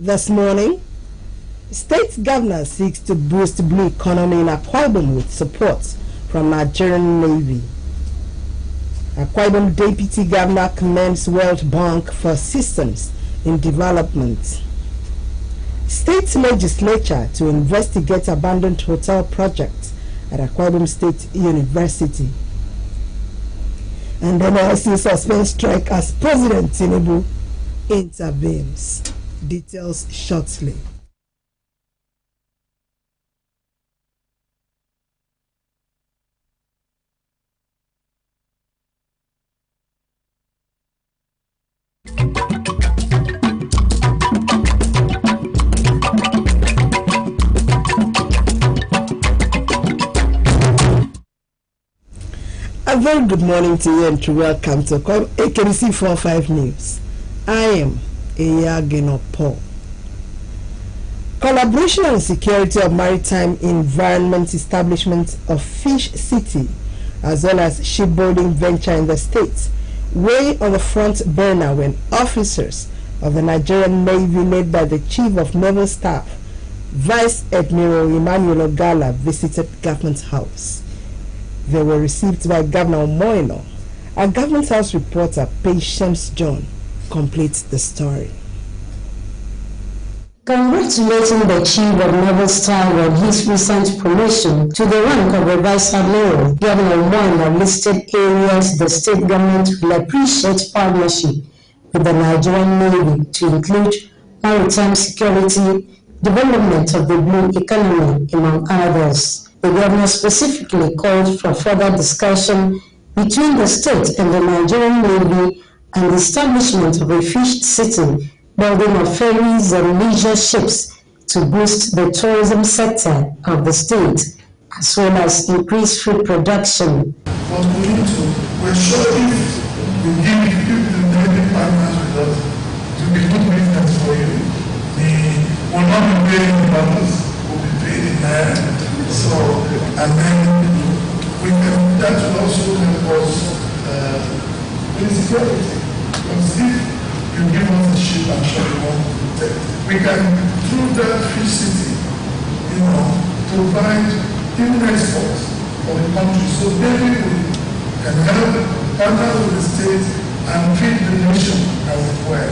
This morning, state governor seeks to boost blue economy in Akwa Ibom with support from Nigerian Navy. Akwa Ibom Deputy Governor commends World Bank for assistance in development. State legislature to investigate abandoned hotel project at Akwa Ibom State University. And then also suspend strike as President Tinubu intervenes. Details shortly. A very good morning to you and to welcome to Akbc 45 News. I am Eyagino Paul. Collaboration and security of maritime environment establishment of Fish City as well as shipbuilding venture in the states weigh on the front burner when officers of the Nigerian Navy led by the Chief of Naval Staff, Vice Admiral Emmanuel Ogala, visited Government House. They were received by Governor Moino. Our Government House reporter, Patience John, completes the story. Congratulating the Chief of Naval Staff on his recent promotion to the rank of a Vice Admiral, Governor Moino listed areas the state government will appreciate partnership with the Nigerian Navy to include maritime security, development of the blue economy, among others. The governor specifically called for further discussion between the state and the Nigerian Navy and the establishment of a fish city, building of ferries and leisure ships to boost the tourism sector of the state, as well as increase food production. But we need to, we're sure if we give the Navy partners with us, it will be good business for you. We will not be paying in dollars, we'll be paying in naira. So, and then we can, that will also help us with security. Because if you give us a ship, I'm sure you won't protect. We can, through that fish city, provide even exports for the country. So everybody can help partner with the state and feed the nation as it were.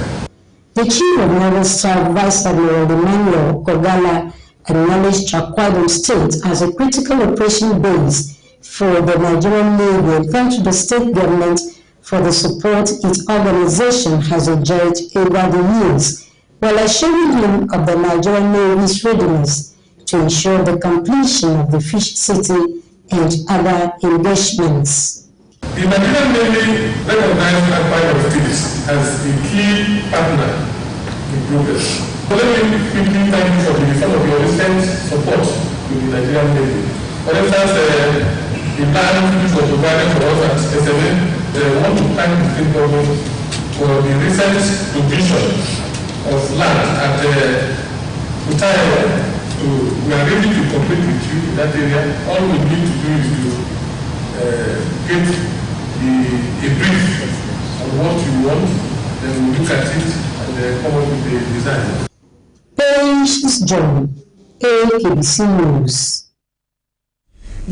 The Chief of Naval Staff, Vice Admiral Emmanuel Ogala, acknowledged Akwa Ibom State as a critical operation base for the Nigerian Navy and thanked the state government for the support its organization has enjoyed over the years, while assuring him of the Nigerian Navy's readiness to ensure the completion of the Fish City and other engagements. The Nigerian Navy recognized Akwa Ibom State as a key partner in progress. So let me quickly thank you for some of your recent support with the Nigerian Navy. For instance, the land which was provided for us at SMA, they want to thank the state government for the recent provision of land at Utaya. So we are ready to complete with you in that area. All we need to do is to get a brief on what you want, then we'll look at it and come up with the design. Patience John, Akbc News.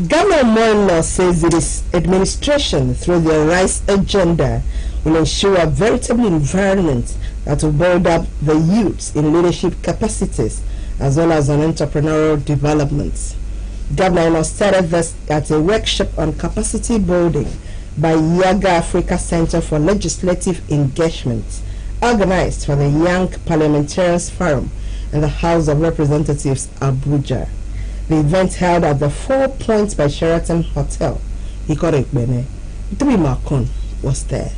Governor Moino says its administration, through the RISE agenda, will ensure a veritable environment that will build up the youths in leadership capacities as well as on entrepreneurial development. Governor Moino started this at a workshop on capacity building by Yaga Africa Center for Legislative Engagement, organized for the Young Parliamentarians Forum in the House of Representatives, Abuja. The event held at the 4 Points by Sheraton Hotel, Ikorekbene. Dri Makon was there.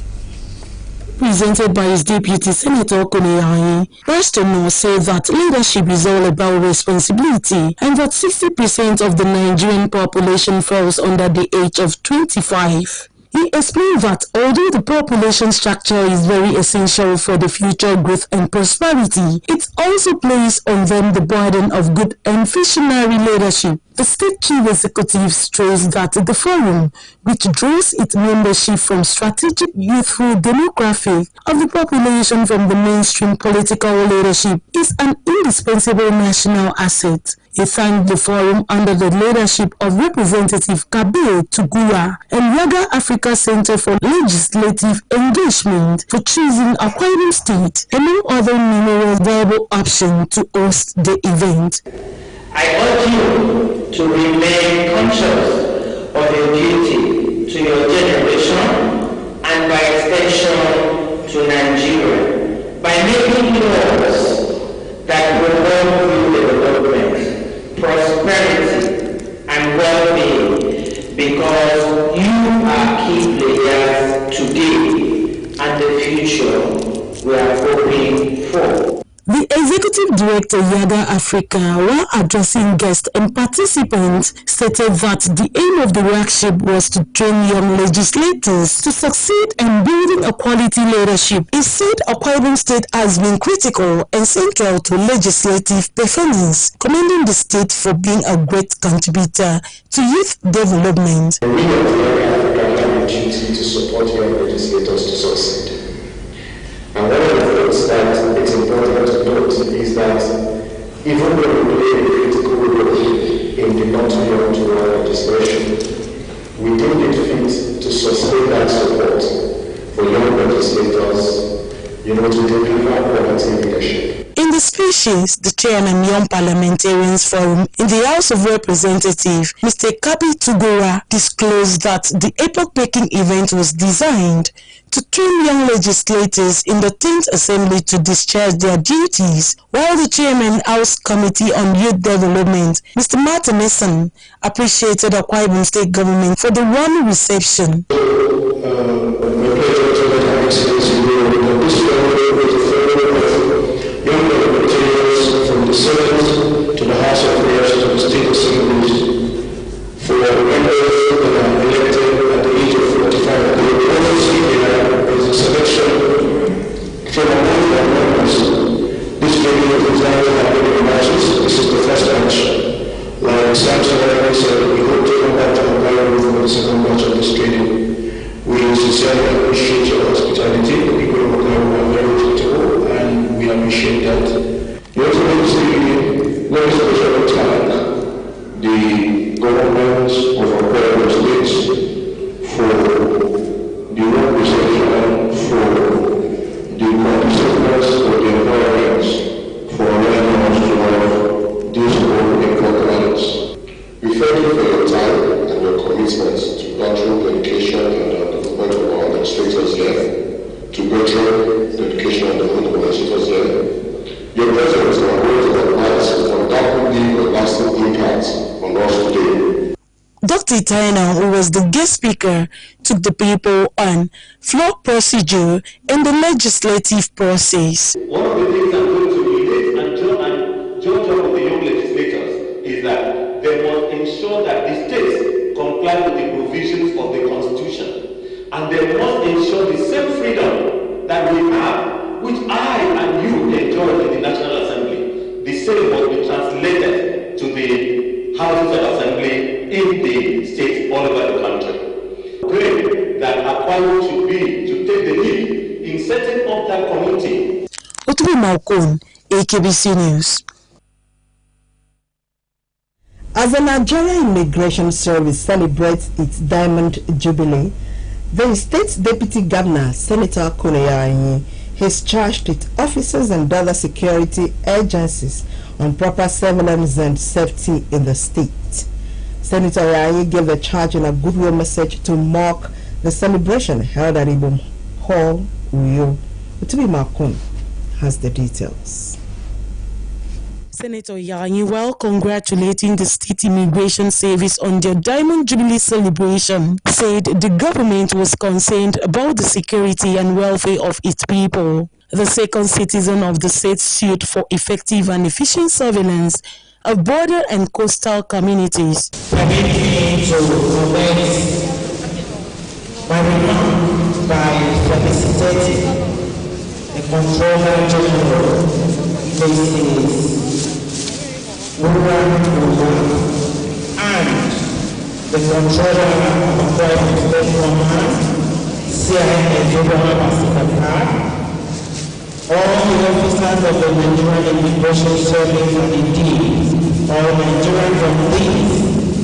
Presented by his deputy, Senator Koneyahi, Reston said that leadership is all about responsibility and that 60% of the Nigerian population falls under the age of 25. He explained that although the population structure is very essential for the future growth and prosperity, it also places on them the burden of good and visionary leadership. The state chief executive stressed that the forum, which draws its membership from strategic youthful demographic of the population from the mainstream political leadership, is an indispensable national asset. He thanked the forum under the leadership of Representative Kabir Tugura and Yaga Africa Center for Legislative Engagement for choosing Akwa Ibom State among other numerous viable options to host the event. I urge you to remain conscious of your duty to your generation and by extension to Nigeria by making laws that promote development, prosperity, and well-being, because you are key players today and the future we are hoping for. The Executive Director Yaga Africa, while addressing guests and participants, stated that the aim of the workshop was to train young legislators to succeed in building a quality leadership. He said Akwa Ibom State has been critical and central to legislative performance, commending the state for being a great contributor to youth development. We at Yaga Africa have a duty to support young legislators to succeed. And one of the things that it's important to note is that even though we play a critical role in the not-too-young-to-run legislation, we deem it fit to sustain that support for young legislators, to deliver quality leadership. In the speeches, the chairman Young Parliamentarians Forum in the House of Representatives, Mr. Kabir Tugura, disclosed that the epoch-making event was designed to train young legislators in the 10th Assembly to discharge their duties, while the chairman House Committee on Youth Development, Mr. Martin Mason, appreciated Akwa Ibom State government for the warm reception. Young parliamentarians from the Senate to the House of Reps to the State Assemblies for members that are elected at the age of 45. The policy here is a selection from among their members. This training was designed to happen in batches. This is the first batch. Like Samson already said, we hope to come back to Akwa Ibom for the second batch of this training. We sincerely appreciate your hospitality. The people of Akwa Ibom are very hospitable, and we appreciate that. We also want to say, let us especially thank the government of Akwa Ibom State for the work reception, for the conduciveness of the environment, for allowing us to have these open programs. We thank you for your time and your commitment to nurturing dedication and development of our legislators here, to nurture dedication and development of our legislators here. Your presence and our words of advice will undoubtedly leave a lasting impact on us today. Dr. Itaina, who was the guest speaker, took the people on floor procedure and the legislative process. One of the things I'm going to relate and join with the young legislators is that they must ensure that the states comply with the provisions of the Constitution, and they must ensure the same freedom that we have, which I and you enjoy in the National Assembly. The same must be translated to the Houses of Assembly in the states all over the country. Great that Akwa Ibom should take the lead in setting up that committee. Otubi Maukon, Akbc News. As the Nigerian Immigration Service celebrates its Diamond Jubilee, the state's Deputy Governor, Senator Koneyanyi, has charged its officers and other security agencies on proper surveillance and safety in the state. Senator Yanyi gave the charge in a goodwill message to mark the celebration held at Ibom Hall, Uyo. Utubi Makun has the details. Senator Yanyi, while congratulating the State Immigration Service on their Diamond Jubilee celebration, said the government was concerned about the security and welfare of its people. The second citizen of the state sued for effective and efficient surveillance of border and coastal communities. Ability to prevent my remark by felicitating the Controller General, Mrs. and the Controller of Private State Command, CIA all the officers of the Nigerian Immigration Service and indeed all Nigerians of this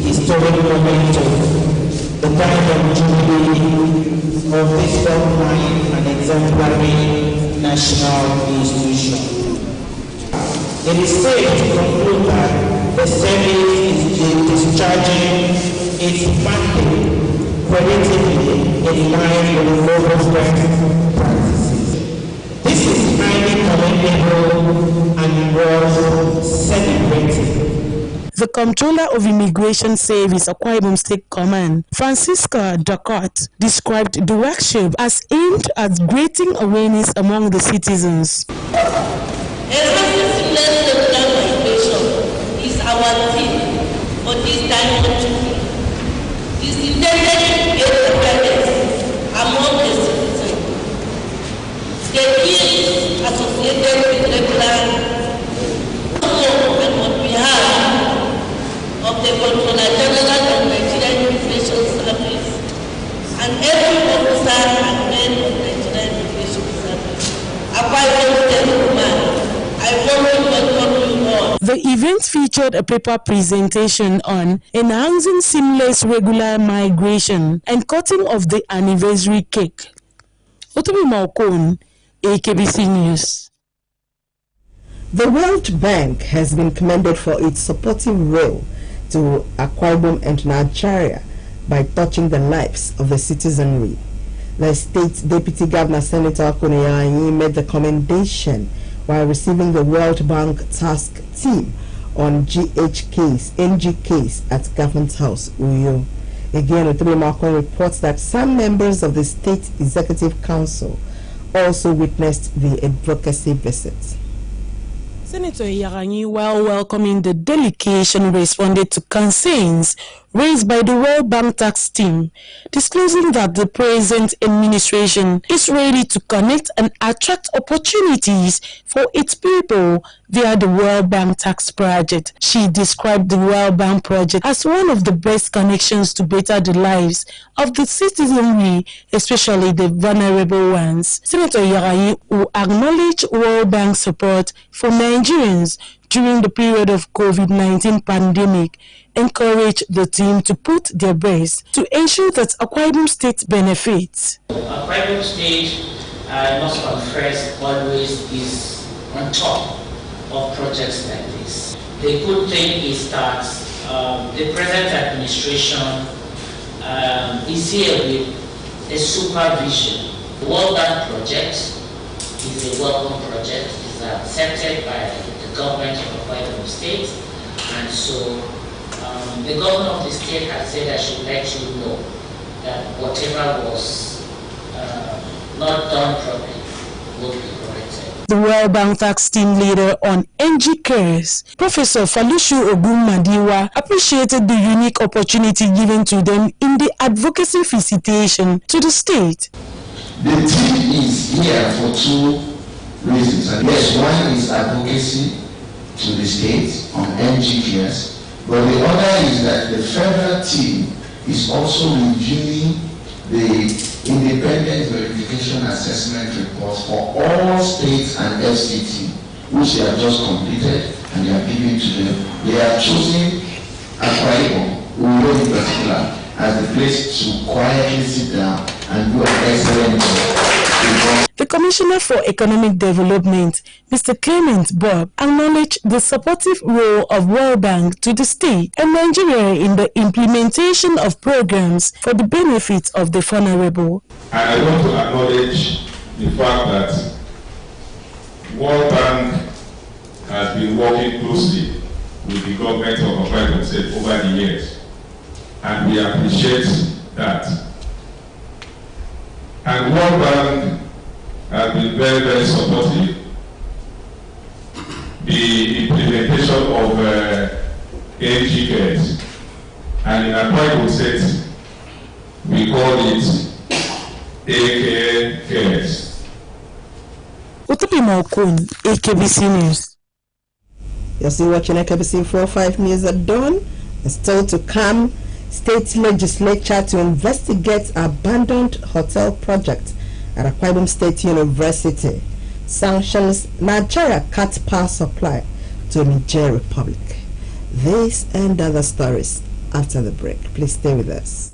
historic momentum, the time of jubilee of this frontline and exemplary national institution. It is safe to conclude that the service is discharging its mandate creatively in line with the global best practices. This is highly commendable and worth celebrating. The Comptroller of Immigration Service, Akwa Ibom State Command, Francisca Ducott, described the workshop as aimed at creating awareness among the citizens. Migration is our theme for this time of Jubilee. It is intended to create awareness among the citizens. The theme associated with regular and on behalf of the Controller General of Nigerian Immigration Service and every officer and men of Nigerian Immigration Service. Akwa Ibom State Command, I want to welcome you all. The event featured a paper presentation on enhancing seamless regular migration and cutting of the anniversary cake. Otobi Maokon, Akbc News. The World Bank has been commended for its supportive role to Akwa Ibom and Nigeria by touching the lives of the citizenry. The State Deputy Governor Senator Akuneyanyi made the commendation while receiving the World Bank task team on NG case at Government House, Uyo. Again, Otobi Maokon reports that some members of the State Executive Council also witnessed the advocacy visit. Senator Yaranyi, while welcoming the delegation, responded to concerns raised by the World Bank tax team, disclosing that the present administration is ready to connect and attract opportunities for its people via the World Bank tax project. She described the World Bank project as one of the best connections to better the lives of the citizenry, especially the vulnerable ones. Senator Yaranyi, who acknowledged World Bank support for Nigerians during the period of COVID-19 pandemic, encouraged the team to put their best to ensure that Akwa Ibom State benefits. Akwa Ibom State, I must confess, always is on top of projects like this. The good thing is that the present administration is here with a supervision. The World Bank project is a welcome project. It's accepted by the government of Akwa Ibom State, and so the governor of the state has said I should let you know that whatever was not done properly will be corrected. The World Bank tax team leader on NG Cares, Professor Falushu Ogunmadiwa, appreciated the unique opportunity given to them in the advocacy visitation to the state. The team is here for two reasons. Yes, one is advocacy to the state on NG Cares. But the other is that the federal team is also reviewing the independent verification assessment reports for all states and FCT, which they have just completed and they are giving to them. They are choosing Akwa Ibom, Uyo in particular, as the place to quietly sit down and do an excellent job. The Commissioner for Economic Development, Mr. Clement Bob, acknowledged the supportive role of World Bank to the state and Nigeria in the implementation of programs for the benefit of the vulnerable. And I want to acknowledge the fact that World Bank has been working closely with the government of Akwa Ibom State over the years, and we appreciate that. And World Bank has been very, very supportive. The implementation of NG Cares, and in Akwa Ibom State, we call it aka Cares. Utupi Mokun, Akbc News. You're still watching Akbc 45 News at dawn. And still to come, state legislature to investigate abandoned hotel project at Akwa Ibom State University. Sanctions Nigeria cut power supply to Niger Republic. This and other stories after the break. Please stay with us.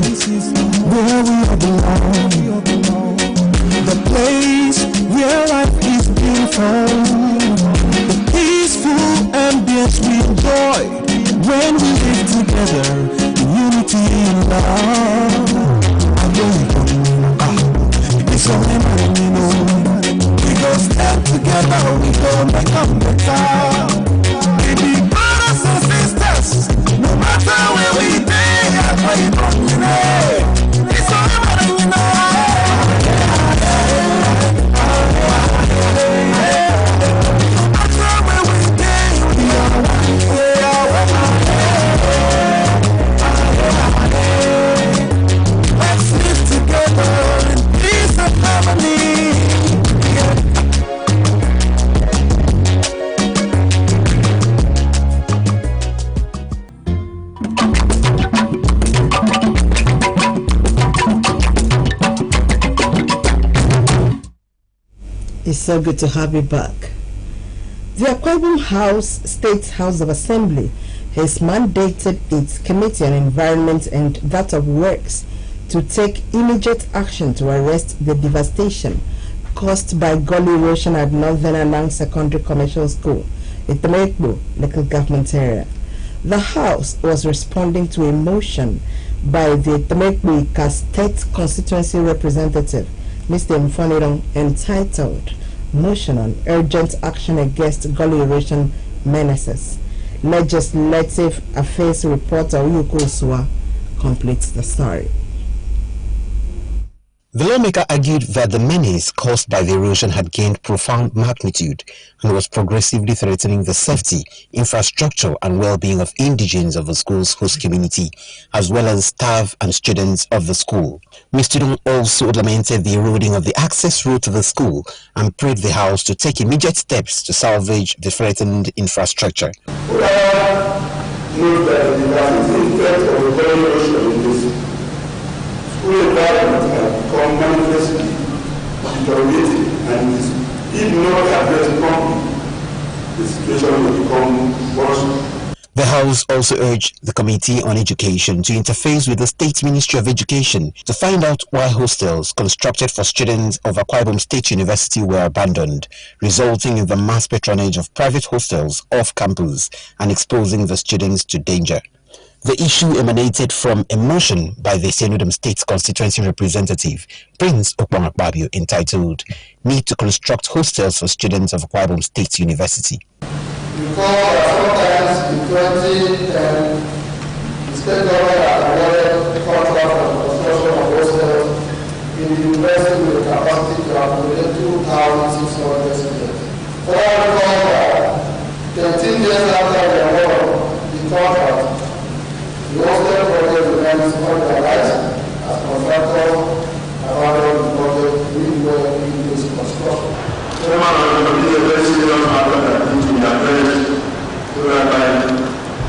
This is where we belong. The place where life is beautiful. The peaceful ambience we enjoy when we live together in unity and love. It's only money, we go stand together, we go become better. Baby brothers and sisters, no matter where we be. It's only money, let's live together in peace and harmony. It's so good to have you back. The Akwa Ibom State House of Assembly has mandated its Committee on Environment and that of Works to take immediate action to arrest the devastation caused by gully erosion at Northern Anang Secondary Commercial School, Itemekbo local government area. The House was responding to a motion by the Itemekbo State Constituency Representative, Mr. Mfonirong, entitled Motion on Urgent Action Against Gully Erosion Menaces. Legislative Affairs reporter Uyuko Usua completes the story. The lawmaker argued that the menace caused by the erosion had gained profound magnitude and was progressively threatening the safety, infrastructure and well-being of indigents of the school's host community, as well as staff and students of the school. Mr. Dong also lamented the eroding of the access road to the school and prayed the House to take immediate steps to salvage the threatened infrastructure. School environment has become manifestly deteriorating, and if not addressed promptly, the situation will become worse. The House also urged the Committee on Education to interface with the State Ministry of Education to find out why hostels constructed for students of Akwa Ibom State University were abandoned, resulting in the mass patronage of private hostels off campus and exposing the students to danger. The issue emanated from a motion by the Senudum State Constituency Representative, Prince Okpong Akpabio, entitled Need to Construct Hostels for Students of Akwa Ibom State University. Because sometimes in 2010, the state government has awarded contract for the construction of hostels in the university with a capacity to accommodate 2,600 students. Further recall that 13 years after the award, the contract, the hostel project remains underutilized as contractors abandon the project midway in this construction. Chairman of the committee, a very serious matter that needs to be addressed, so that by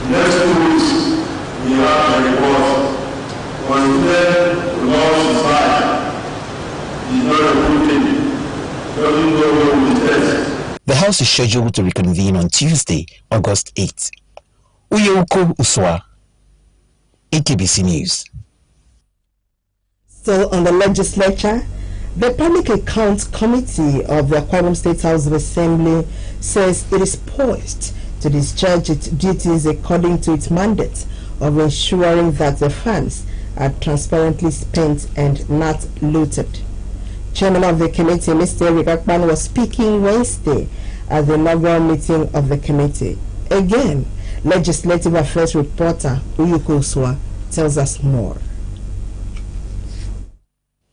next 2 weeks we have a report on student to launch his life. It's not a good thing. Doesn't go well with the test. The House is scheduled to reconvene on Tuesday, August 8th. Uyuko Usua, Akbc News. Still on the legislature, the Public Accounts Committee of the Akwa Ibom State House of Assembly says it is poised to discharge its duties according to its mandate of ensuring that the funds are transparently spent and not looted. Chairman of the committee, Mr. Eric Akpan, was speaking Wednesday at the inaugural meeting of the committee. Again, Legislative Affairs reporter Uyuko Usua tells us more.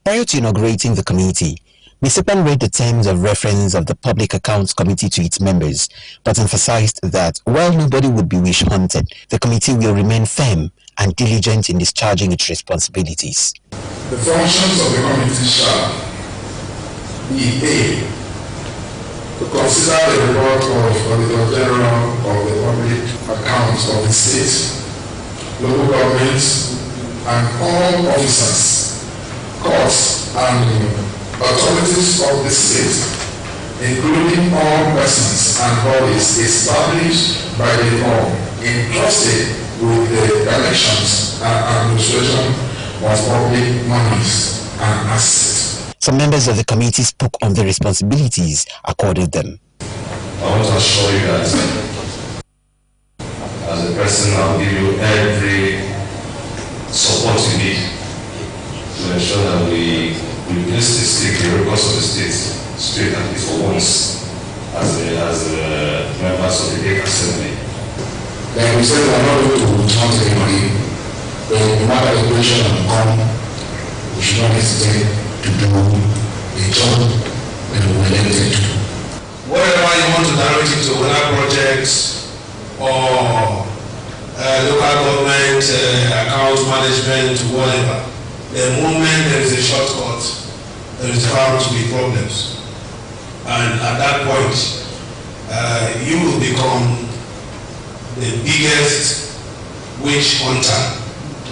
Prior to inaugurating the committee, Mr. Pan read the terms of reference of the Public Accounts Committee to its members, but emphasized that while nobody would be wish-hunted, the committee will remain firm and diligent in discharging its responsibilities. The functions of the committee shall be A, to consider the report of Auditor General of the Public Accounts of the state, local governments, and all officers, courts, and authorities of the state, including all persons and bodies established by the law entrusted with the directions and administration of public monies and assets. Some members of the committee spoke on the responsibilities accorded them. I want to assure you that as a person, I'll give you every support you need to ensure that we place the state, the records of the state, straight at least for once as members of the State Assembly. Like we said, we are not going to return to anybody. When no matter the question will come, we should not hesitate to do a job that we were elected to do. Whatever you want to direct it to, whether projects or local government, account management, whatever, the moment there is a shortcut, there is bound to be problems. And at that point, you will become the biggest witch hunter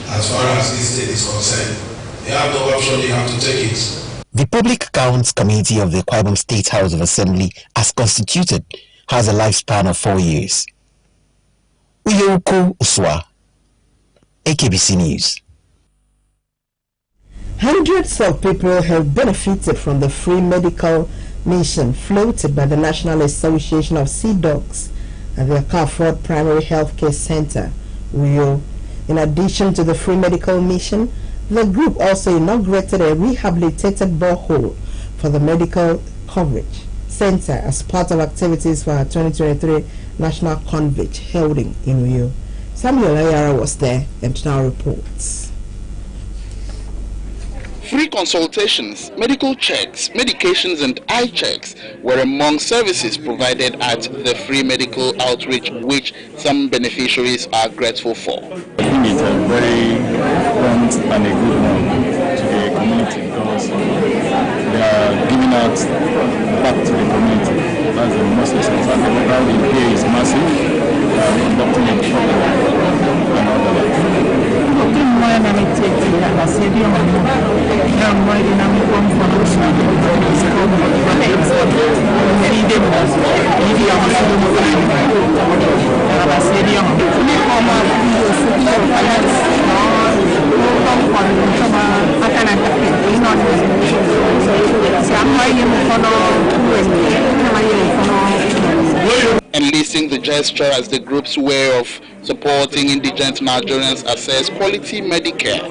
as far as this state is concerned. You have no option, you have to take it. The Public Accounts Committee of the Akwa Ibom State House of Assembly, as constituted, has a lifespan of 4 years. Uyeuku Uswa, Akbc News. Hundreds of people have benefited from the free medical mission floated by the National Association of Sea Dogs at the Akaford Primary Healthcare Center, Uyo. In addition to the free medical mission, the group also inaugurated a rehabilitated borehole for the medical coverage center as part of activities for our 2023 National Convent held in Uyo. Samuel Ayara was there and now reports. Free consultations, medical checks, medications and eye checks were among services provided at the free medical outreach, which some beneficiaries are grateful for. I think it's a very prompt and a good one to the community because they are giving out back to the community. That's the most essential. And the crowd in here is massive, conducting a program and all that. Enlisting the gesture as the group's way of supporting indigent Nigerians access quality Medicare,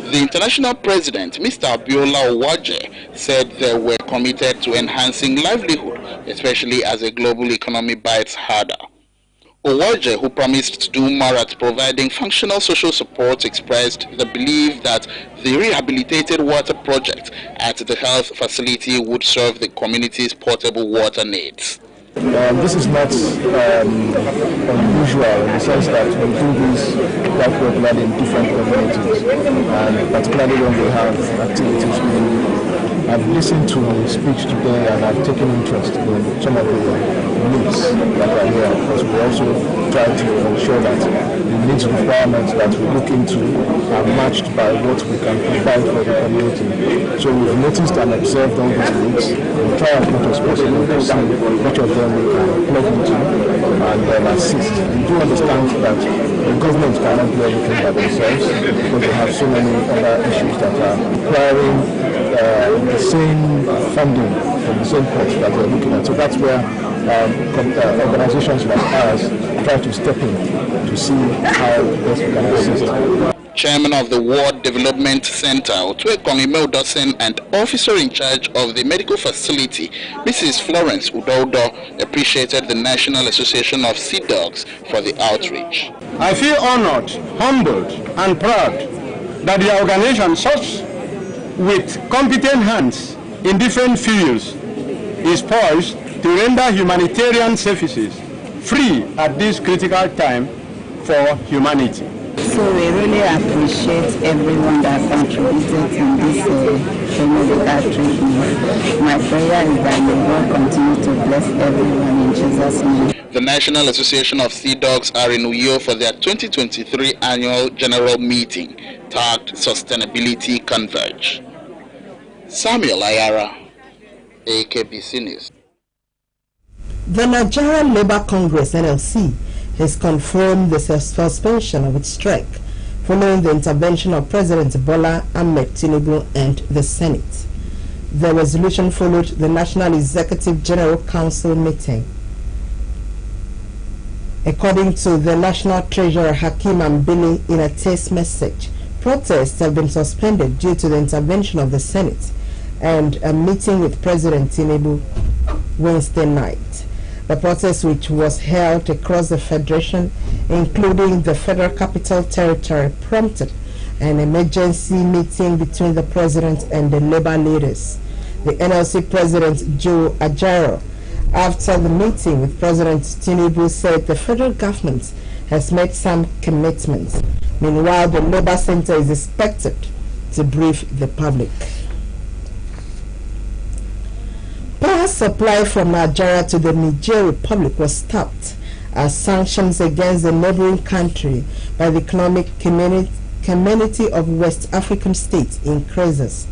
the international president, Mr. Abiola Owaje, said they were committed to enhancing livelihood, especially as a global economy bites harder. Owaje, who promised to do more at providing functional social support, expressed the belief that the rehabilitated water project at the health facility would serve the community's portable water needs. This is not unusual in the sense that we do this quite regularly in different communities, and particularly when we have activities. I've listened to the speech today and I've taken interest in some of the needs that are here, because we also try to ensure that the needs requirements that we look into are matched by what we can provide for the community. So we've noticed and observed all these needs. We try as much as possible to see which of them we can plug into and assist. We do understand that the government cannot do everything by themselves because they have so many other issues that are requiring the same funding from the same pot that we're looking at. So that's where organizations like ours try to step in to see how best we can assist. Chairman of the Ward Development Center, Otuekong Imeudosen, and officer in charge of the medical facility, Mrs. Florence Udodo, appreciated the National Association of Sea Dogs for the outreach. I feel honored, humbled, and proud that the organization, such with competent hands, in different fields is poised to render humanitarian services free at this critical time for humanity. So we really appreciate everyone that contributed in this medical treatment. My prayer is that may God continue to bless everyone in Jesus' name. The National Association of Sea Dogs are in Uyo for their 2023 annual general meeting tagged Sustainability Converge. Samuel Ayara, Akbc News. The Nigerian Labour Congress (NLC) has confirmed the suspension of its strike following the intervention of President Bola Ahmed Tinubu and the Senate. The resolution followed the National Executive General Council meeting. According to the National Treasurer Hakeem Ambili in a text message, protests have been suspended due to the intervention of the Senate and a meeting with President Tinubu Wednesday night. The protest, which was held across the Federation, including the Federal Capital Territory, prompted an emergency meeting between the President and the Labour leaders. The NLC President Joe Ajaro, after the meeting with President Tinubu, said the federal government has made some commitments. Meanwhile, the Labour Center is expected to brief the public. Power supply from Nigeria to the Niger Republic was stopped as sanctions against the neighboring country by the Economic Community of West African States increases.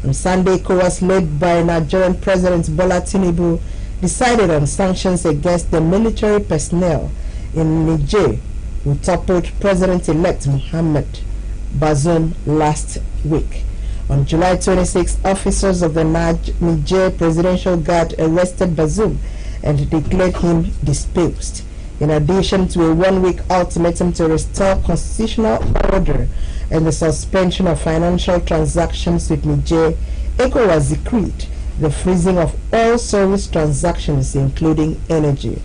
On Sunday, ECOWAS, led by Nigerian President Bola Tinubu, decided on sanctions against the military personnel in Niger who toppled President-elect Mohamed Bazoum last week. On July 26, officers of the Niger Presidential Guard arrested Bazoum and declared him disposed. In addition to a one-week ultimatum to restore constitutional order and the suspension of financial transactions with Niger, ECOWAS decreed the freezing of all service transactions, including energy.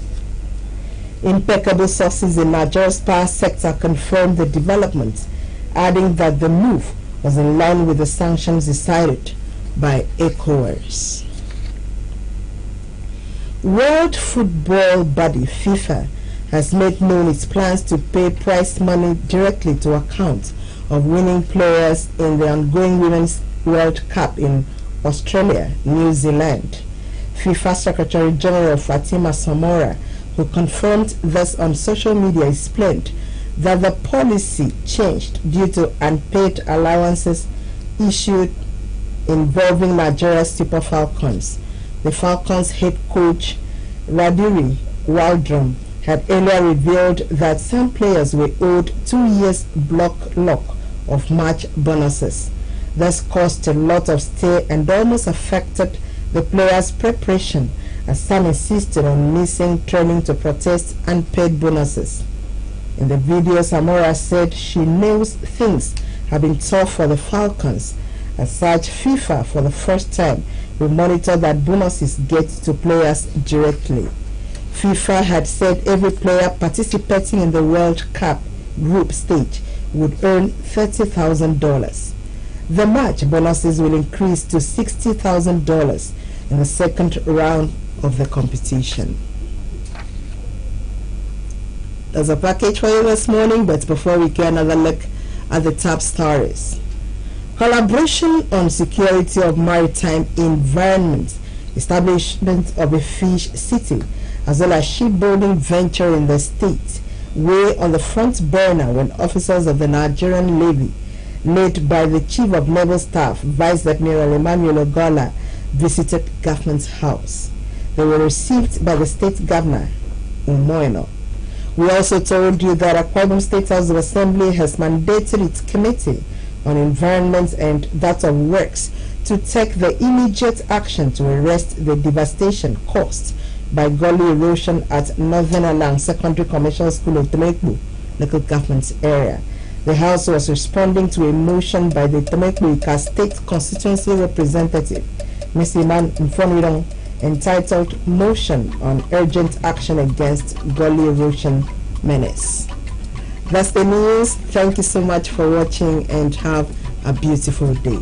Impeccable sources in Nigeria's power sector confirmed the development, adding that the move was in line with the sanctions decided by ECOWAS. World Football Body FIFA has made known its plans to pay prize money directly to account of winning players in the ongoing Women's World Cup in Australia, New Zealand. FIFA Secretary General Fatima Samora, who confirmed this on social media, explained that the policy changed due to unpaid allowances issued involving Nigeria's Super Falcons. The Falcons head coach Radiri Waldron had earlier revealed that some players were owed 2 years block lock of March bonuses. This caused a lot of stir and almost affected the players' preparation, as some insisted on missing training to protest unpaid bonuses. In the video, Samora said she knows things have been tough for the Falcons. As such, FIFA, for the first time, will monitor that bonuses get to players directly. FIFA had said every player participating in the World Cup group stage would earn $30,000. The match bonuses will increase to $60,000 in the second round of the competition. There's a package for you this morning, but before we get another look at the top stories. Collaboration on security of maritime environment, establishment of a fish city, as well as shipbuilding venture in the state, were on the front burner when officers of the Nigerian Navy, led by the Chief of Naval Staff, Vice Admiral Emmanuel Ogola, visited Government House. They were received by the State Governor in Moino. We also told you that Akbc State House of Assembly has mandated its Committee on Environment and that of Works to take the immediate action to arrest the devastation caused by gully erosion at Northern Alang Secondary Commercial School in Temekbu, local government area. The House was responding to a motion by the Temekbu State Constituency Representative, Ms. Iman Mfonirong, entitled Motion on Urgent Action Against Gully Erosion Menace. That's the news. Thank you so much for watching and have a beautiful day.